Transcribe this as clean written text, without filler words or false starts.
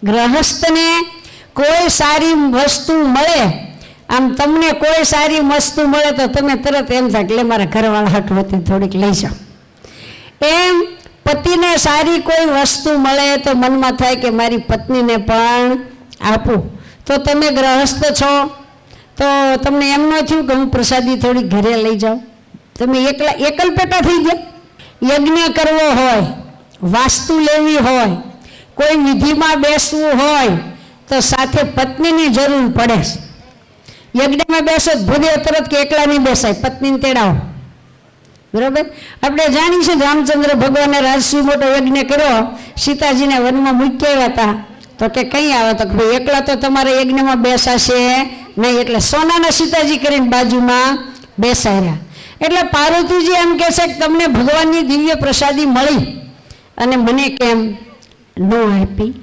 ગ્રહસ્થને કોઈ સારી વસ્તુ મળે, આમ તમને કોઈ સારી વસ્તુ મળે તો તમે તરત એમ થાય એટલે મારા ઘરવાળા હાટુ હતી થોડીક લઈ જાઓ. એમ પતિને સારી કોઈ વસ્તુ મળે તો મનમાં થાય કે મારી પત્નીને પણ આપું. તો તમે ગ્રહસ્થ છો તો તમને એમ ન થયું કે હું પ્રસાદી થોડી ઘરે લઈ જાઉં? તમે એકલપેટા થઈ ગયા. યજ્ઞ કરવો હોય, વાસ્તુ લેવી હોય, કોઈ વિધિમાં બેસવું હોય તો સાથે પત્નીની જરૂર પડે. યજ્ઞમાં બેસો ભૂદેવ તરત કે એકલા નહીં બેસાય, પત્નીને તેડાવો. બરાબર. આપણે જાણીએ છીએ રામચંદ્ર ભગવાને રાજસી મોટો યજ્ઞ કર્યો, સીતાજીને વનમાં મૂકી આવ્યા હતા. તો કે કઈ આવે તો ભાઈ એકલા તો તમારે યજ્ઞમાં બેસાશે નહીં, એટલે સોનાના સીતાજી કરીને બાજુમાં બેસાડ્યા. એટલે પાર્વતીજી એમ કહે છે કે તમને ભગવાનની દિવ્ય પ્રસાદી મળી અને મને કેમ ન આપી?